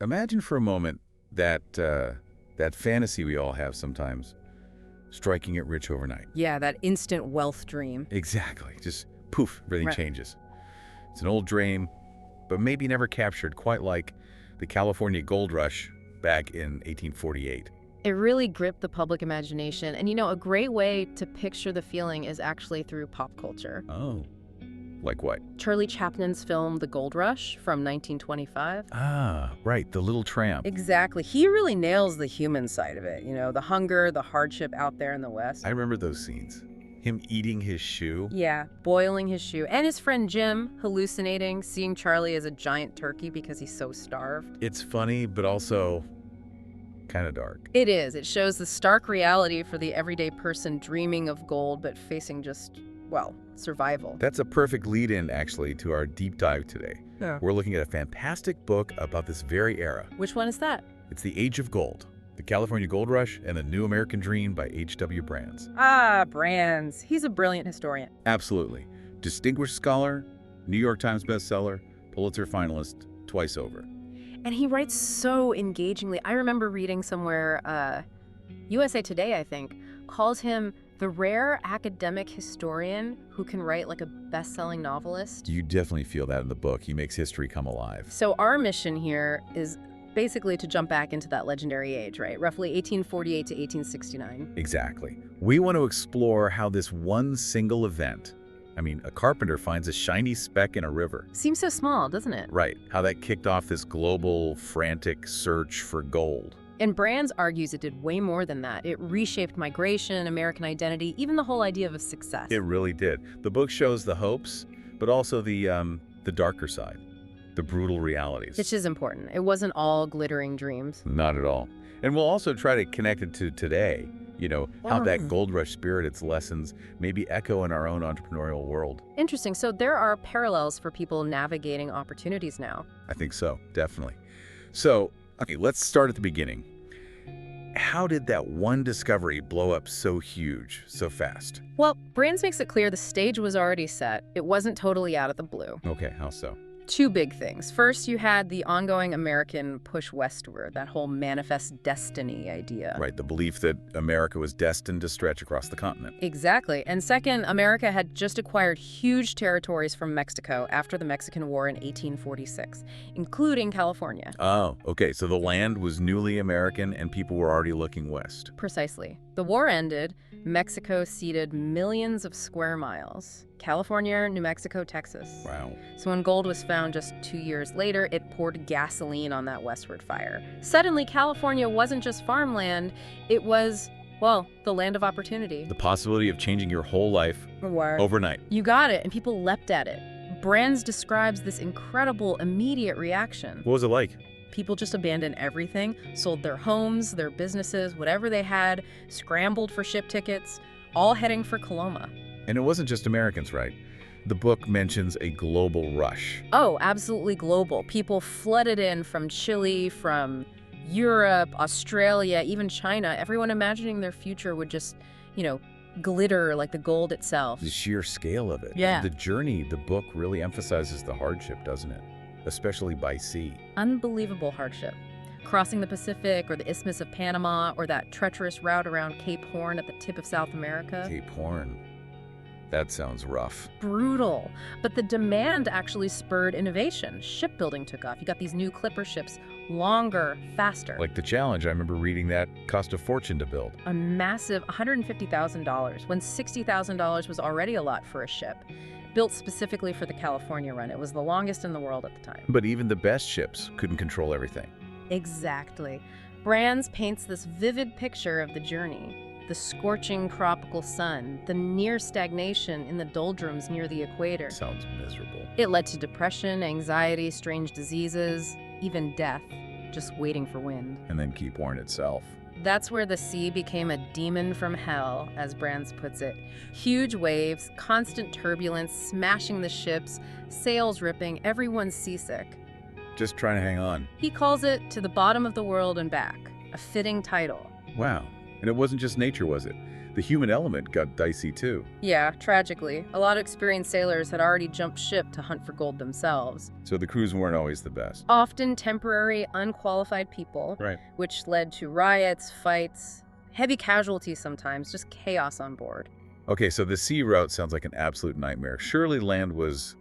Imagine for a moment that fantasy we all have sometimes, striking it rich overnight. Yeah, that instant wealth dream. Exactly. Just poof, everything Right. changes. It's an old dream, but maybe never captured, quite like the California gold rush back in 1848. It really gripped the public imagination. And a great way to picture the feeling is actually through pop culture. Oh, like what? Charlie Chaplin's film The Gold Rush from 1925. Ah, right, the little tramp. Exactly. He really nails the human side of it. The hunger, the hardship out there in the West. I remember those scenes. Him eating his shoe. Yeah, boiling his shoe. And his friend Jim hallucinating, seeing Charlie as a giant turkey because he's so starved. It's funny, but also kind of dark. It is. It shows the stark reality for the everyday person dreaming of gold but facing just, survival. That's a perfect lead-in, actually, to our deep dive today. Yeah. We're looking at a fantastic book about this very era. Which one is that? It's The Age of Gold, The California Gold Rush and the New American Dream by H.W. Brands. Ah, Brands. He's a brilliant historian. Absolutely. Distinguished scholar, New York Times bestseller, Pulitzer finalist twice over. And he writes so engagingly. I remember reading somewhere, USA Today, I think, calls him the rare academic historian who can write like a best-selling novelist. You definitely feel that in the book. He makes history come alive. So our mission here is basically to jump back into that legendary age, right? Roughly 1848 to 1869. Exactly. We want to explore how this one single event, a carpenter finds a shiny speck in a river. Seems so small, doesn't it? Right. How that kicked off this global, frantic search for gold. And Brands argues it did way more than that. It reshaped migration, American identity, even the whole idea of success. It really did. The book shows the hopes, but also the darker side, the brutal realities. Which is important. It wasn't all glittering dreams. Not at all. And we'll also try to connect it to today. How that gold rush spirit, its lessons, maybe echo in our own entrepreneurial world. Interesting. So there are parallels for people navigating opportunities now. I think so, definitely. So, okay, let's start at the beginning. How did that one discovery blow up so huge, so fast? Well, Brands makes it clear the stage was already set. It wasn't totally out of the blue. Okay, how so? Two big things. First, you had the ongoing American push westward, that whole manifest destiny idea. Right, the belief that America was destined to stretch across the continent. Exactly. And second, America had just acquired huge territories from Mexico after the Mexican War in 1846, including California. Oh, okay, so the land was newly American and people were already looking west. Precisely. The war ended, Mexico ceded millions of square miles. California, New Mexico, Texas. Wow. So when gold was found just 2 years later, it poured gasoline on that westward fire. Suddenly, California wasn't just farmland, it was, the land of opportunity. The possibility of changing your whole life overnight. You got it, and people leapt at it. Brands describes this incredible immediate reaction. What was it like? People just abandoned everything, sold their homes, their businesses, whatever they had, scrambled for ship tickets, all heading for Coloma. And it wasn't just Americans, right? The book mentions a global rush. Oh, absolutely global. People flooded in from Chile, from Europe, Australia, even China, everyone imagining their future would just, glitter like the gold itself. The sheer scale of it. Yeah. The journey, the book really emphasizes the hardship, doesn't it? Especially by sea. Unbelievable hardship. Crossing the Pacific or the Isthmus of Panama or that treacherous route around Cape Horn at the tip of South America. Cape Horn. That sounds rough. Brutal. But the demand actually spurred innovation. Shipbuilding took off. You got these new clipper ships, longer, faster. Like the Challenge, I remember reading that cost a fortune to build. A massive $150,000, when $60,000 was already a lot for a ship. Built specifically for the California run. It was the longest in the world at the time. But even the best ships couldn't control everything. Exactly. Brands paints this vivid picture of the journey. The scorching tropical sun, the near stagnation in the doldrums near the equator. Sounds miserable. It led to depression, anxiety, strange diseases, even death, just waiting for wind. And then Cape Horn itself. That's where the sea became a demon from hell, as Brands puts it. Huge waves, constant turbulence, smashing the ships, sails ripping, everyone's seasick. Just trying to hang on. He calls it To the Bottom of the World and Back, a fitting title. Wow. And it wasn't just nature, was it? The human element got dicey too. Yeah, tragically. A lot of experienced sailors had already jumped ship to hunt for gold themselves. So the crews weren't always the best. Often temporary, unqualified people, Right. which led to riots, fights, heavy casualties sometimes, just chaos on board. Okay, so the sea route sounds like an absolute nightmare. Surely land was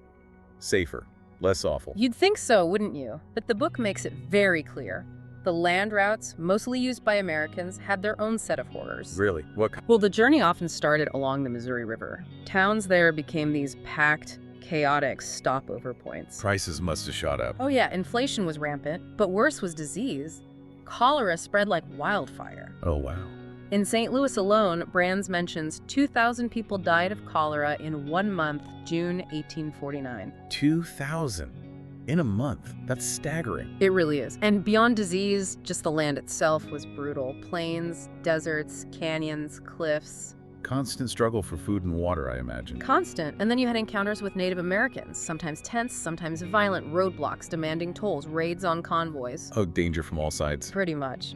safer, less awful. You'd think so, wouldn't you? But the book makes it very clear. The land routes, mostly used by Americans, had their own set of horrors. Really? What? Well, the journey often started along the Missouri River. Towns there became these packed, chaotic stopover points. Prices must have shot up. Oh yeah, inflation was rampant, but worse was disease. Cholera spread like wildfire. Oh, wow. In St. Louis alone, Brands mentions 2,000 people died of cholera in 1 month, June 1849. 2,000 in a month. That's staggering. It really is. And beyond disease, just the land itself was brutal. Plains, deserts, canyons, cliffs. Constant struggle for food and water, I imagine. Constant. And then you had encounters with Native Americans, sometimes tense, sometimes violent, roadblocks demanding tolls, raids on convoys. Oh, danger from all sides. Pretty much.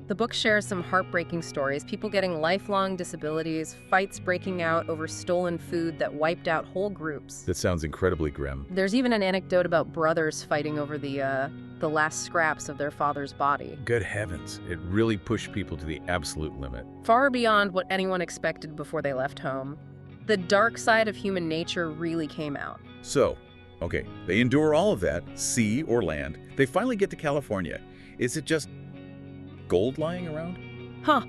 The book shares some heartbreaking stories, people getting lifelong disabilities, fights breaking out over stolen food that wiped out whole groups. That sounds incredibly grim. There's even an anecdote about brothers fighting over the last scraps of their father's body. Good heavens, it really pushed people to the absolute limit. Far beyond what anyone expected before they left home. The dark side of human nature really came out. So, okay, they endure all of that, sea or land. They finally get to California. Is it just gold lying around? Huh.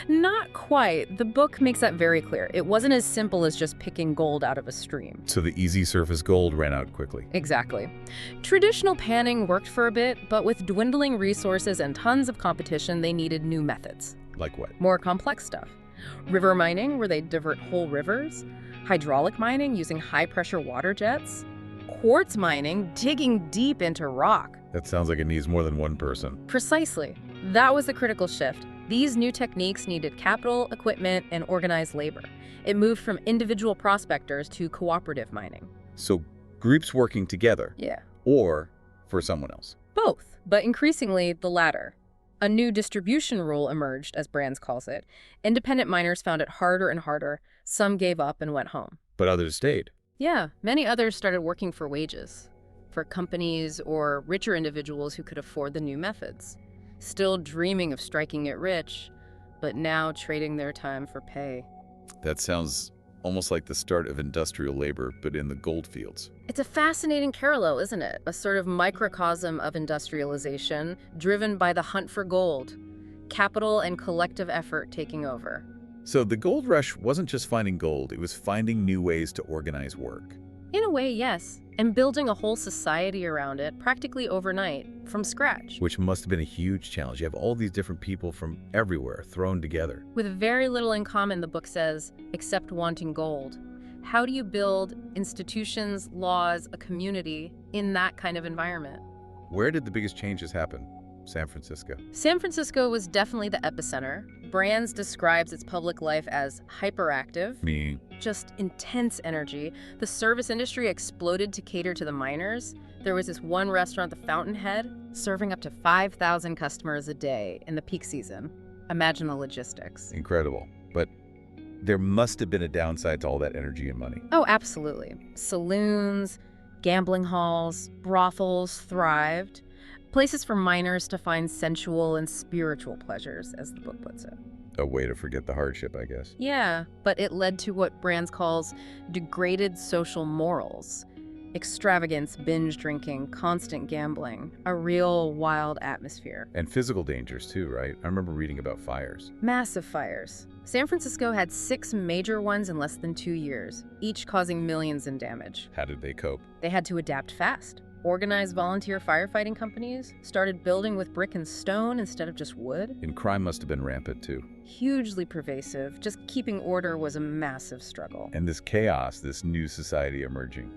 Not quite. The book makes that very clear. It wasn't as simple as just picking gold out of a stream. So the easy surface gold ran out quickly. Exactly. Traditional panning worked for a bit, but with dwindling resources and tons of competition, they needed new methods. Like what? More complex stuff. River mining, where they divert whole rivers. Hydraulic mining, using high-pressure water jets. Quartz mining, digging deep into rock. That sounds like it needs more than one person. Precisely. That was the critical shift. These new techniques needed capital, equipment, and organized labor. It moved from individual prospectors to cooperative mining. So groups working together. Yeah. Or for someone else. Both, but increasingly the latter. A new distribution rule emerged, as Brands calls it. Independent miners found it harder and harder. Some gave up and went home. But others stayed. Yeah, many others started working for wages, for companies or richer individuals who could afford the new methods. Still dreaming of striking it rich, but now trading their time for pay. That sounds almost like the start of industrial labor, but in the gold fields. It's a fascinating parallel, isn't it? A sort of microcosm of industrialization, driven by the hunt for gold. Capital and collective effort taking over. So the gold rush wasn't just finding gold, it was finding new ways to organize work. In a way, yes. And building a whole society around it, practically overnight, from scratch. Which must have been a huge challenge. You have all these different people from everywhere thrown together. With very little in common, the book says, except wanting gold. How do you build institutions, laws, a community in that kind of environment? Where did the biggest changes happen? San Francisco. San Francisco was definitely the epicenter. Brands describes its public life as hyperactive. Meaning? Just intense energy. The service industry exploded to cater to the miners. There was this one restaurant, the Fountainhead, serving up to 5,000 customers a day in the peak season. Imagine the logistics. Incredible. But there must have been a downside to all that energy and money. Oh, absolutely. Saloons, gambling halls, brothels thrived. Places for miners to find sensual and spiritual pleasures, as the book puts it. A way to forget the hardship, I guess. Yeah, but it led to what Brands calls degraded social morals. Extravagance, binge drinking, constant gambling, a real wild atmosphere. And physical dangers too, right? I remember reading about fires. Massive fires. San Francisco had 6 major ones in less than 2 years, each causing millions in damage. How did they cope? They had to adapt fast. Organized volunteer firefighting companies, started building with brick and stone instead of just wood. And crime must have been rampant too. Hugely pervasive. Just keeping order was a massive struggle. And this chaos, this new society emerging,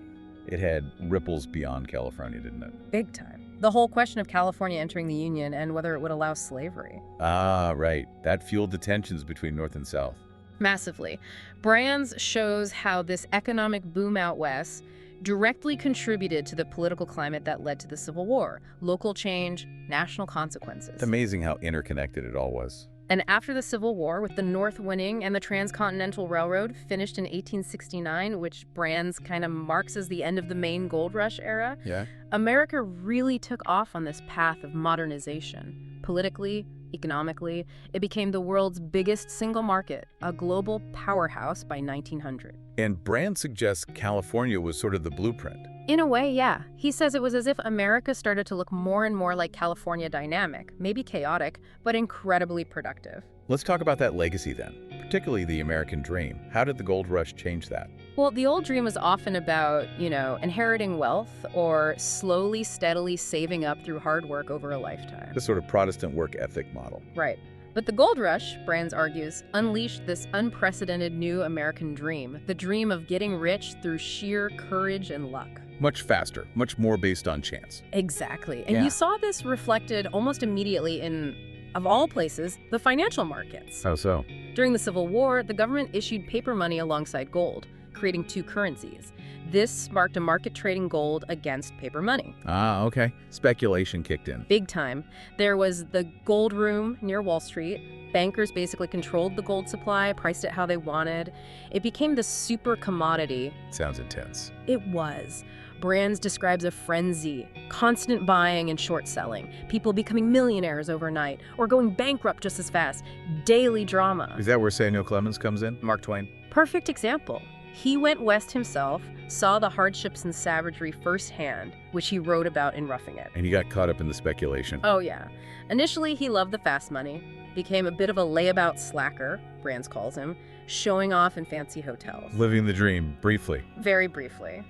it had ripples beyond California, didn't it? Big time. The whole question of California entering the Union and whether it would allow slavery. Ah, right. That fueled the tensions between North and South. Massively. Brands shows how this economic boom out west directly contributed to the political climate that led to the Civil War, local change, national consequences. It's amazing how interconnected it all was. And after the Civil War, with the North winning and the Transcontinental Railroad finished in 1869, which Brands kind of marks as the end of the main gold rush era, Yeah. America really took off on this path of modernization. Politically, economically, it became the world's biggest single market, a global powerhouse by 1900. And Brand suggests California was sort of the blueprint. In a way, yeah. He says it was as if America started to look more and more like California dynamic, maybe chaotic, but incredibly productive. Let's talk about that legacy then, particularly the American dream. How did the gold rush change that? Well, the old dream was often about, inheriting wealth or slowly, steadily saving up through hard work over a lifetime. The sort of Protestant work ethic model. Right. But the gold rush, Brands argues, unleashed this unprecedented new American dream, the dream of getting rich through sheer courage and luck. Much faster, much more based on chance. Exactly. And you saw this reflected almost immediately in, of all places, the financial markets. How so? During the Civil War, the government issued paper money alongside gold, creating two currencies. This sparked a market trading gold against paper money. Ah, okay. Speculation kicked in. Big time. There was the gold room near Wall Street. Bankers basically controlled the gold supply, priced it how they wanted. It became the super commodity. Sounds intense. It was. Brands describes a frenzy, constant buying and short selling, people becoming millionaires overnight, or going bankrupt just as fast. Daily drama. Is that where Samuel Clemens comes in? Mark Twain? Perfect example. He went west himself, saw the hardships and savagery firsthand, which he wrote about in Roughing It. And he got caught up in the speculation. Oh yeah. Initially, he loved the fast money, became a bit of a layabout slacker, Brands calls him, showing off in fancy hotels. Living the dream, briefly. Very briefly.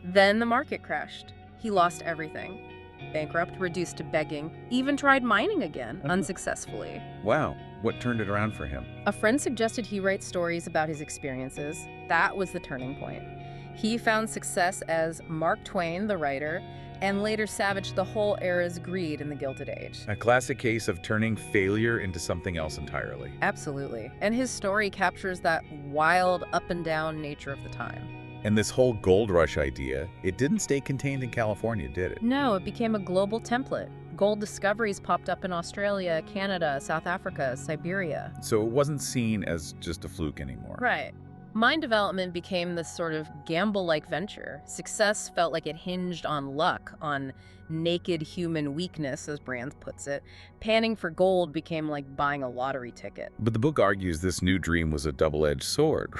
Then the market crashed. He lost everything. Bankrupt, reduced to begging, even tried mining again, unsuccessfully. Wow. What turned it around for him? A friend suggested he write stories about his experiences. That was the turning point. He found success as Mark Twain, the writer, and later savaged the whole era's greed in the Gilded Age. A classic case of turning failure into something else entirely. Absolutely. And his story captures that wild up and down nature of the time. And this whole gold rush idea, it didn't stay contained in California, did it? No, it became a global template. Gold discoveries popped up in Australia, Canada, South Africa, Siberia. So it wasn't seen as just a fluke anymore. Right. Mine development became this sort of gamble-like venture. Success felt like it hinged on luck, on naked human weakness, as Brands puts it. Panning for gold became like buying a lottery ticket. But the book argues this new dream was a double-edged sword.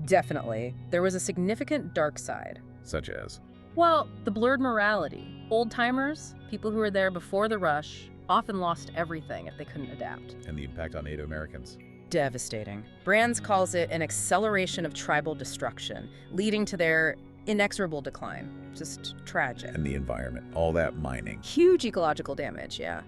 Definitely. There was a significant dark side. Such as? Well, the blurred morality. Old-timers, people who were there before the rush, often lost everything if they couldn't adapt. And the impact on Native Americans. Devastating. Brands calls it an acceleration of tribal destruction, leading to their inexorable decline. Just tragic. And the environment, all that mining. Huge ecological damage, yeah.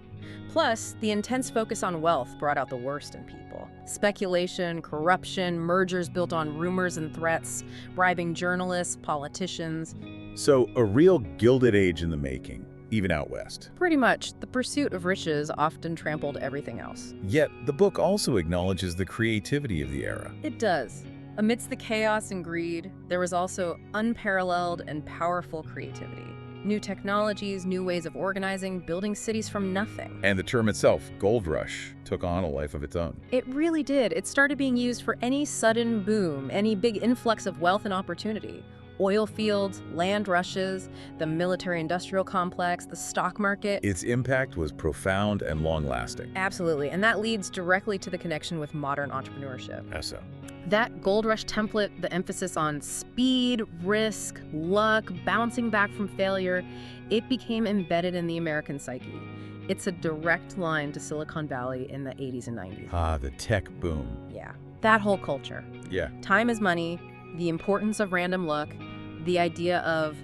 Plus, the intense focus on wealth brought out the worst in people. Speculation, corruption, mergers built on rumors and threats, bribing journalists, politicians. So, a real Gilded Age in the making, even out west. Pretty much, the pursuit of riches often trampled everything else. Yet, the book also acknowledges the creativity of the era. It does. Amidst the chaos and greed, there was also unparalleled and powerful creativity. New technologies, new ways of organizing, building cities from nothing. And the term itself, gold rush, took on a life of its own. It really did. It started being used for any sudden boom, any big influx of wealth and opportunity. Oil fields, land rushes, the military-industrial complex, the stock market. Its impact was profound and long-lasting. Absolutely, and that leads directly to the connection with modern entrepreneurship. How so? That gold rush template, the emphasis on speed, risk, luck, bouncing back from failure, it became embedded in the American psyche. It's a direct line to Silicon Valley in the 80s and 90s. Ah, the tech boom. Yeah, that whole culture. Yeah. Time is money, the importance of random luck, the idea of,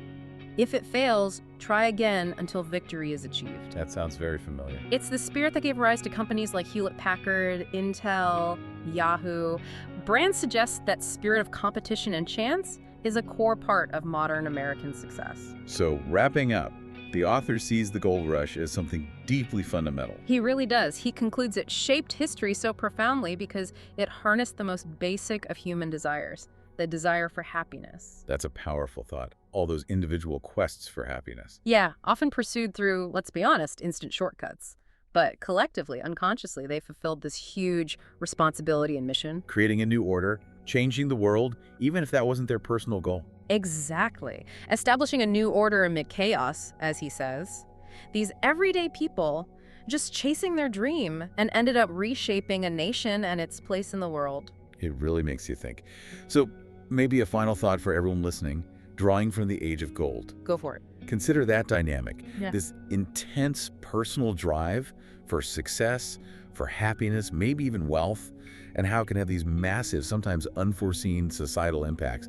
if it fails, try again until victory is achieved. That sounds very familiar. It's the spirit that gave rise to companies like Hewlett-Packard, Intel, Yahoo. Brands suggest that spirit of competition and chance is a core part of modern American success. So, wrapping up, the author sees the gold rush as something deeply fundamental. He really does. He concludes it shaped history so profoundly because it harnessed the most basic of human desires, the desire for happiness. That's a powerful thought. All those individual quests for happiness. Yeah, often pursued through, let's be honest, instant shortcuts. But collectively, unconsciously, they fulfilled this huge responsibility and mission. Creating a new order, changing the world, even if that wasn't their personal goal. Exactly. Establishing a new order amid chaos, as he says. These everyday people just chasing their dream and ended up reshaping a nation and its place in the world. It really makes you think. So maybe a final thought for everyone listening, drawing from the age of gold. Go for it. Consider that dynamic, Yeah. this intense personal drive for success, for happiness, maybe even wealth, and how it can have these massive, sometimes unforeseen societal impacts.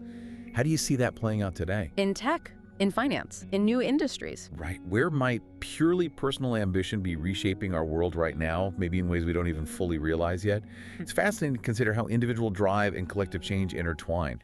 How do you see that playing out today? In tech, in finance, in new industries. Right. Where might purely personal ambition be reshaping our world right now, maybe in ways we don't even fully realize yet? It's fascinating to consider how individual drive and collective change intertwine.